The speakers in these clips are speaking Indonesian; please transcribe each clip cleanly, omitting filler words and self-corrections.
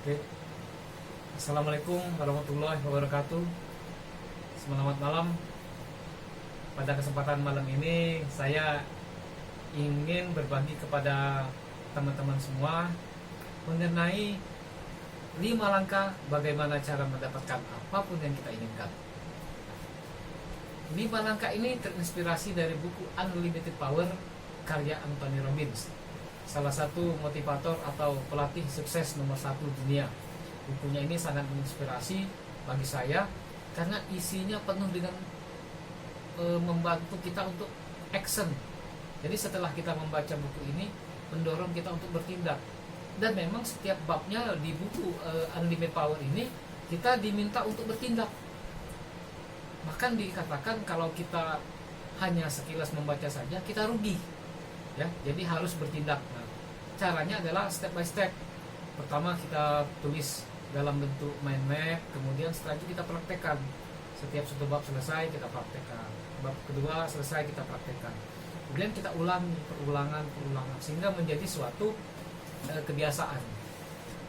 Oke. Assalamualaikum warahmatullahi wabarakatuh. Selamat malam. Pada kesempatan malam ini saya ingin berbagi kepada teman-teman semua mengenai 5 langkah bagaimana cara mendapatkan apapun yang kita inginkan. 5 langkah ini terinspirasi dari buku Unlimited Power karya Anthony Robbins, salah satu motivator atau pelatih sukses nomor 1 dunia. Bukunya ini sangat menginspirasi bagi saya karena isinya penuh dengan membantu kita untuk action. Jadi setelah kita membaca buku ini mendorong kita untuk bertindak. Dan memang setiap babnya di buku Unlimited Power ini kita diminta untuk bertindak. Bahkan dikatakan kalau kita hanya sekilas membaca saja kita rugi. Ya, jadi harus bertindak. Nah, caranya adalah step by step. Pertama kita tulis dalam bentuk mind map, kemudian setelah itu kita praktekkan. Setiap satu bab selesai kita praktekkan, bab kedua selesai kita praktekkan. Kemudian kita ulangi perulangan sehingga menjadi suatu kebiasaan.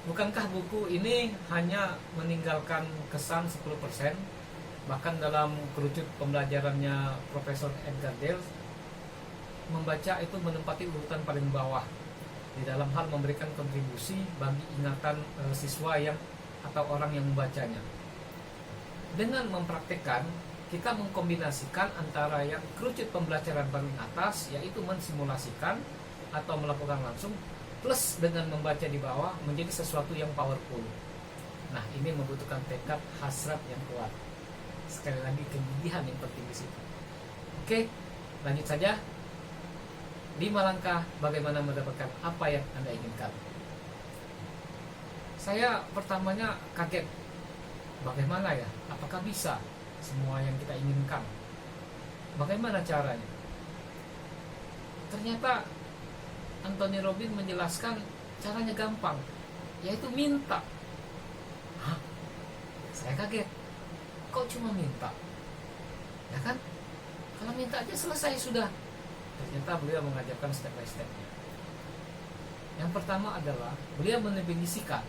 Bukankah buku ini hanya meninggalkan kesan 10%? Bahkan dalam kerucut pembelajarannya Profesor Edgar Dale, membaca itu menempati urutan paling bawah di dalam hal memberikan kontribusi bagi ingatan siswa yang atau orang yang membacanya. Dengan mempraktekkan, kita mengkombinasikan antara yang kerucut pembelajaran paling atas, yaitu mensimulasikan atau melakukan langsung, plus dengan membaca di bawah menjadi sesuatu yang powerful. Nah, ini membutuhkan tekad, hasrat yang kuat. Sekali lagi, kegigihan yang penting di situ. Oke, lanjut saja. 5 langkah bagaimana mendapatkan apa yang Anda inginkan. Saya pertamanya kaget. Bagaimana ya? Apakah bisa semua yang kita inginkan? Bagaimana caranya? Ternyata Anthony Robbins menjelaskan caranya gampang, yaitu minta. Hah? Saya kaget. Kok cuma minta? Ya kan? Kalau minta aja selesai sudah. Ternyata beliau mengajarkan step by stepnya. Yang pertama adalah beliau mendefinisikan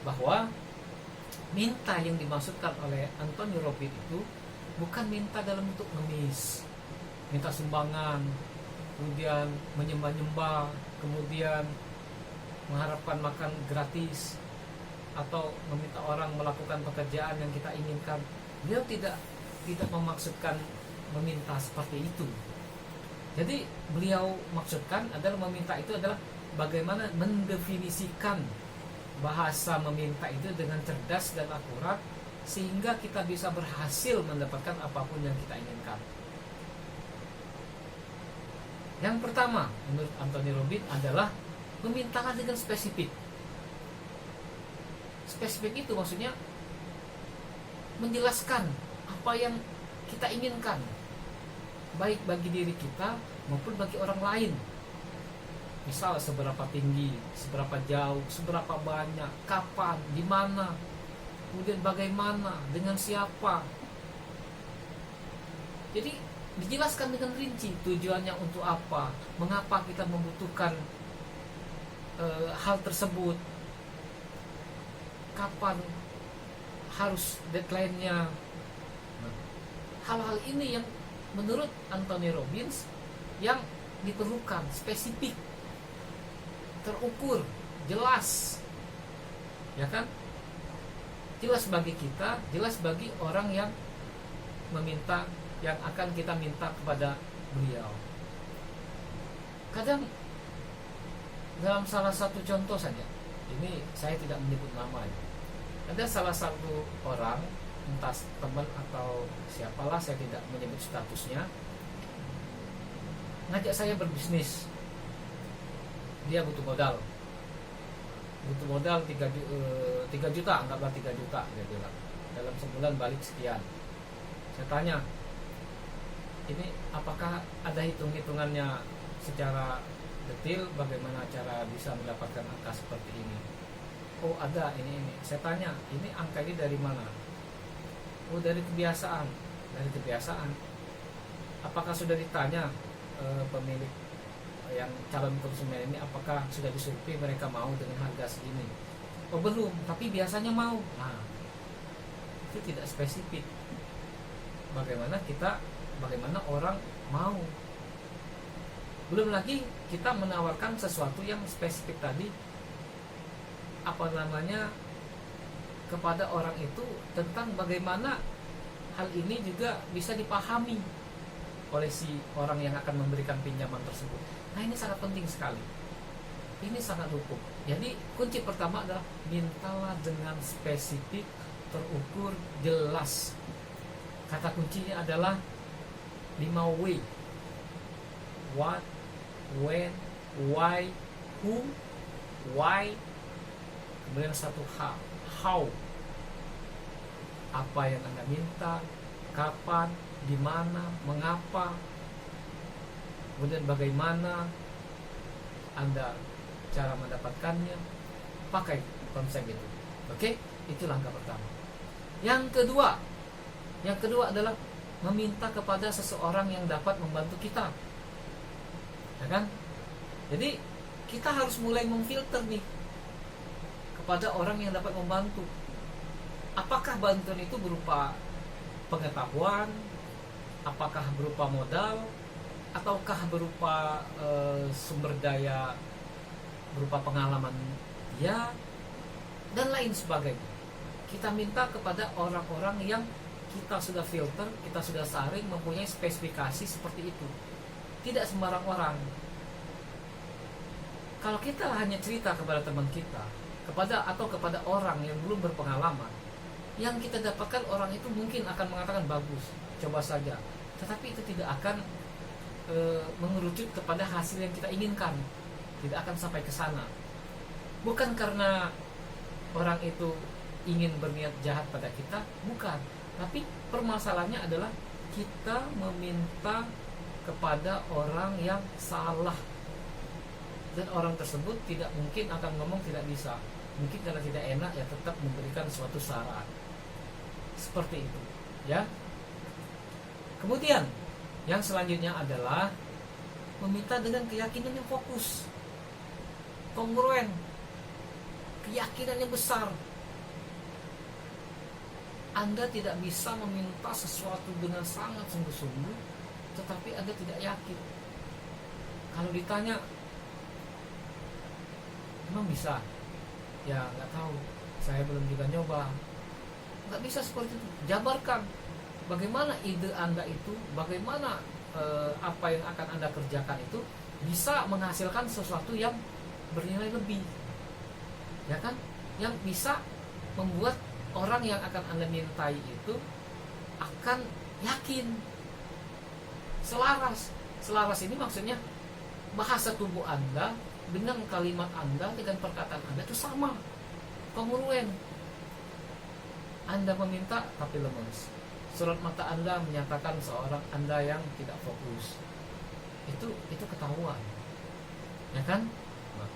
bahwa minta yang dimaksudkan oleh Anthony Robbins itu bukan minta dalam bentuk ngemis, minta sumbangan, kemudian menyembah-nyembah, kemudian mengharapkan makan gratis, atau meminta orang melakukan pekerjaan yang kita inginkan. Beliau tidak memaksudkan meminta seperti itu. Jadi beliau maksudkan adalah meminta itu adalah bagaimana mendefinisikan bahasa meminta itu dengan cerdas dan akurat sehingga kita bisa berhasil mendapatkan apapun yang kita inginkan. Yang pertama menurut Anthony Robbins adalah memintakan dengan spesifik. Spesifik itu maksudnya menjelaskan apa yang kita inginkan, baik bagi diri kita maupun bagi orang lain. Misal seberapa tinggi, seberapa jauh, seberapa banyak, kapan, di mana, kemudian bagaimana, dengan siapa. Jadi dijelaskan dengan rinci tujuannya untuk apa, mengapa kita membutuhkan hal tersebut, kapan harus deadline-nya. Hal-hal ini yang menurut Anthony Robbins yang diperlukan, spesifik, terukur, jelas, ya kan? Jelas bagi kita, jelas bagi orang yang meminta, yang akan kita minta kepada beliau. Kadang dalam salah satu contoh saja, ini saya tidak menyebut namanya, ada salah satu orang, entah teman atau siapalah, saya tidak menyebut statusnya, ngajak saya berbisnis. Dia butuh modal 3 juta, anggaplah 3 juta, dia bilang dalam sebulan balik sekian. Saya tanya, ini apakah ada hitung-hitungannya secara detail bagaimana cara bisa mendapatkan angka seperti ini? Oh ada, ini. Saya tanya, ini angka ini dari mana? Oh dari kebiasaan. Apakah sudah ditanya pemilik yang calon konsumen ini, apakah sudah disurvei mereka mau dengan harga segini? oh belum, tapi biasanya mau. Nah, itu tidak spesifik. Bagaimana orang mau. Belum lagi kita menawarkan sesuatu yang spesifik tadi, kepada orang itu tentang bagaimana hal ini juga bisa dipahami oleh si orang yang akan memberikan pinjaman tersebut. Nah, ini sangat penting sekali. Ini sangat hukum. Jadi kunci pertama adalah mintalah dengan spesifik, terukur, jelas. Kata kuncinya adalah 5 W. What, when, why, who, why. Kemudian 1 H, how. Apa yang Anda minta, kapan, di mana, mengapa. Kemudian bagaimana Anda cara mendapatkannya. Pakai konsep itu. Oke? Itu langkah pertama. Yang kedua adalah meminta kepada seseorang yang dapat membantu kita. Ya kan? Jadi kita harus mulai memfilter nih kepada orang yang dapat membantu. Apakah bantuan itu berupa pengetahuan, apakah berupa modal, ataukah berupa sumber daya, berupa pengalaman dia, dan lain sebagainya. Kita minta kepada orang-orang yang kita sudah filter, kita sudah saring, mempunyai spesifikasi seperti itu. Tidak sembarang orang. Kalau kita hanya cerita kepada teman kita, kepada orang yang belum berpengalaman, yang kita dapatkan orang itu mungkin akan mengatakan bagus, coba saja. Tetapi itu tidak akan mengerucut kepada hasil yang kita inginkan. Tidak akan sampai ke sana. Bukan karena orang itu ingin berniat jahat pada kita, bukan. Tapi permasalahannya adalah kita meminta kepada orang yang salah, dan orang tersebut tidak mungkin akan ngomong tidak bisa. Mungkin karena tidak enak ya tetap memberikan suatu saran. Seperti itu, ya. Kemudian yang selanjutnya adalah meminta dengan keyakinan yang fokus, kongruen, keyakinan yang besar. Anda tidak bisa meminta sesuatu dengan sangat sungguh-sungguh, tetapi Anda tidak yakin. Kalau ditanya, emang bisa? Ya nggak tahu, saya belum juga nyoba. Nggak bisa seperti itu. Jabarkan bagaimana ide Anda itu, bagaimana apa yang akan Anda kerjakan itu bisa menghasilkan sesuatu yang bernilai lebih, ya kan? Yang bisa membuat orang yang akan Anda mintai itu akan yakin, selaras. Selaras ini maksudnya bahasa tubuh Anda dengan kalimat Anda, dengan perkataan Anda itu sama, kongruen. Anda meminta tapi lemes. Sorot mata Anda menyatakan seorang Anda yang tidak fokus. Itu ketahuan, ya kan? Nah,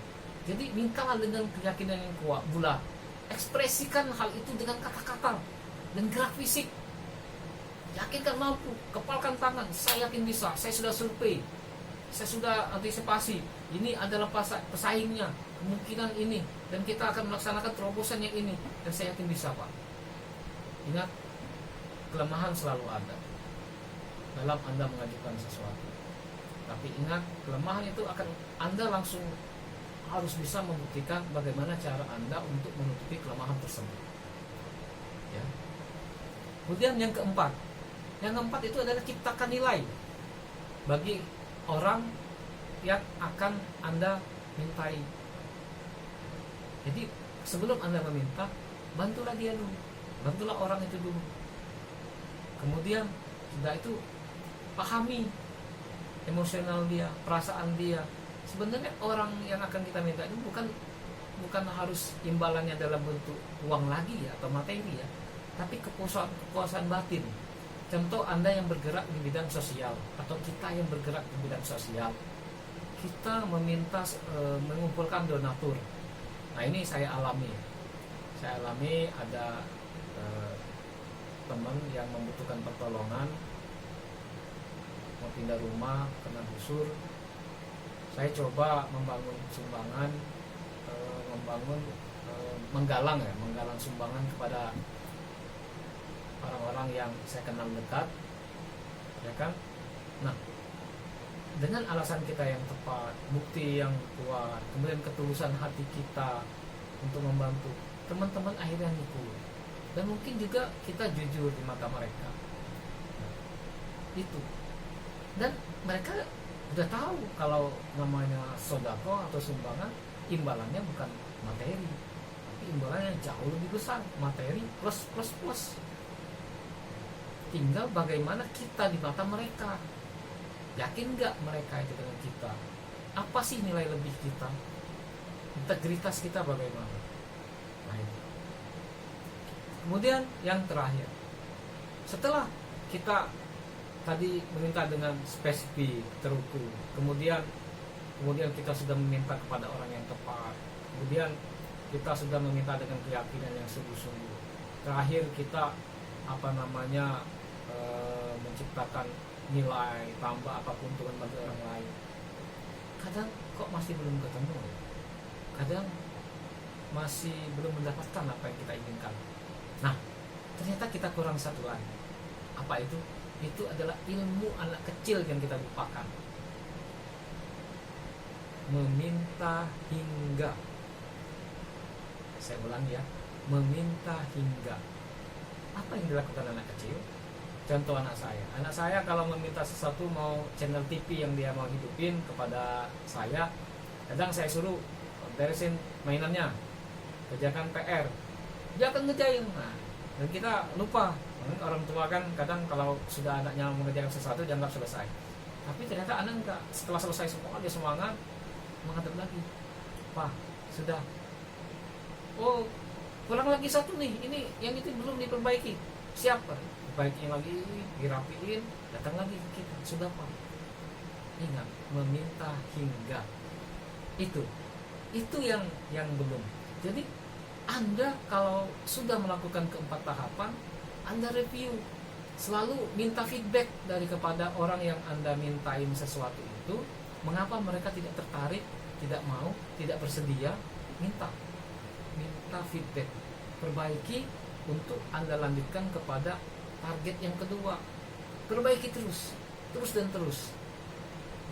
jadi mintalah dengan keyakinan yang kuat, bulat. Ekspresikan hal itu dengan kata-kata dan gerak fisik. Yakinkan mampu, kepalkan tangan. Saya yakin bisa. Saya sudah survei, saya sudah antisipasi. Ini adalah pesaingnya, kemungkinan ini, dan kita akan melaksanakan terobosan yang ini, dan saya yakin bisa, Pak. Ingat, kelemahan selalu ada dalam Anda mengajukan sesuatu. Tapi ingat, kelemahan itu akan Anda langsung harus bisa membuktikan bagaimana cara Anda untuk menutupi kelemahan tersebut, ya. Kemudian yang keempat itu adalah ciptakan nilai bagi orang yang akan Anda mintai. Jadi sebelum Anda meminta, bantulah dia dulu, bantulah orang itu dulu. Kemudian sudah itu pahami emosional dia, perasaan dia. Sebenarnya orang yang akan kita minta ini bukan harus imbalannya dalam bentuk uang lagi ya, atau materi ya, tapi kepuasan batin. Contoh, Anda yang bergerak di bidang sosial, atau kita yang bergerak di bidang sosial, kita meminta mengumpulkan donatur. Nah, ini saya alami ada teman yang membutuhkan pertolongan, mau pindah rumah, kena gusur. Saya coba membangun sumbangan, membangun menggalang sumbangan kepada orang-orang yang saya kenal dekat, ya kan. Nah, dengan alasan kita yang tepat, bukti yang kuat, kemudian ketulusan hati kita untuk membantu, teman-teman akhirnya ngikut. Dan mungkin juga kita jujur di mata mereka. Nah, itu. Dan mereka udah tahu kalau namanya sodako atau sumbangan, imbalannya bukan materi, tapi imbalannya jauh lebih besar, materi plus. Tinggal bagaimana kita di mata mereka. Yakin gak mereka itu dengan kita? Apa sih nilai lebih kita? Integritas kita bagaimana? Nah, itu. Kemudian yang terakhir, setelah kita tadi meminta dengan spesifik, terukur, kemudian kita sudah meminta kepada orang yang tepat, kemudian kita sudah meminta dengan keyakinan yang sungguh-sungguh, terakhir kita menciptakan nilai tambah apapun untuk membantu orang lain. Kadang kok masih belum ketemu, kadang masih belum mendapatkan apa yang kita inginkan. Nah, ternyata kita kurang satu lagi. Apa itu? Itu adalah ilmu anak kecil yang kita lupakan. Meminta hingga. Saya ulang ya, meminta hingga. Apa yang dilakukan anak kecil? Contoh anak saya kalau meminta sesuatu, mau channel TV yang dia mau hidupin kepada saya, kadang saya suruh beresin mainannya, kerjakan PR, dia akan ngerjain. Nah, dan kita lupa, orang tua kan kadang kalau sudah anaknya mengerjakan sesuatu dianggap selesai, tapi ternyata anak enggak. Setelah selesai semua dia semangat menghadap lagi, Pak sudah, oh kurang lagi satu nih, ini yang itu belum diperbaiki, siapa perbaikin lagi, dirapiin, datang lagi kita, sudah Pak. Ingat, meminta hingga itu yang belum. Jadi Anda kalau sudah melakukan keempat tahapan, Anda review, selalu minta feedback dari kepada orang yang Anda mintain sesuatu itu, mengapa mereka tidak tertarik, tidak mau, tidak bersedia, minta feedback, perbaiki untuk Anda lanjutkan kepada target yang kedua. Perbaiki terus.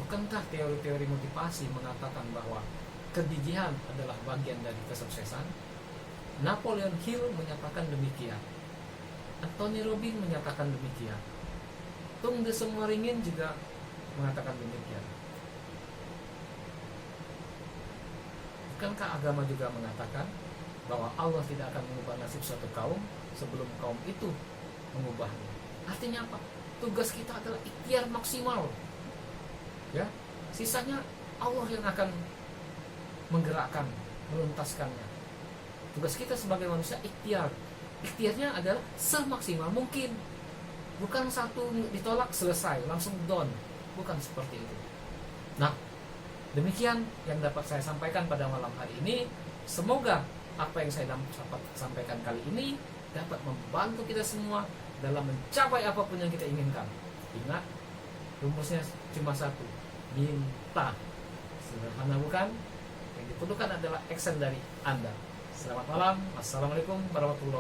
Bukankah teori-teori motivasi mengatakan bahwa kegigihan adalah bagian dari kesuksesan? Napoleon Hill menyatakan demikian, Anthony Robbins menyatakan demikian, Tung de Semoringin juga mengatakan demikian. Bukankah agama juga mengatakan bahwa Allah tidak akan mengubah nasib suatu kaum sebelum kaum itu mengubahnya? Artinya apa? Tugas kita adalah ikhtiar maksimal, ya. Sisanya Allah yang akan menggerakkan, menuntaskannya. Tugas kita sebagai manusia ikhtiar. Ikhtiarnya adalah semaksimal mungkin. Bukan satu ditolak selesai langsung down, bukan seperti itu. Nah, demikian yang dapat saya sampaikan pada malam hari ini. Semoga apa yang saya dapat sampaikan kali ini dapat membantu kita semua dalam mencapai apapun yang kita inginkan. Ingat, rumusnya cuma satu, minta. Sederhana bukan? Yang diperlukan adalah action dari Anda. Selamat malam. Assalamualaikum warahmatullahi wabarakatuh.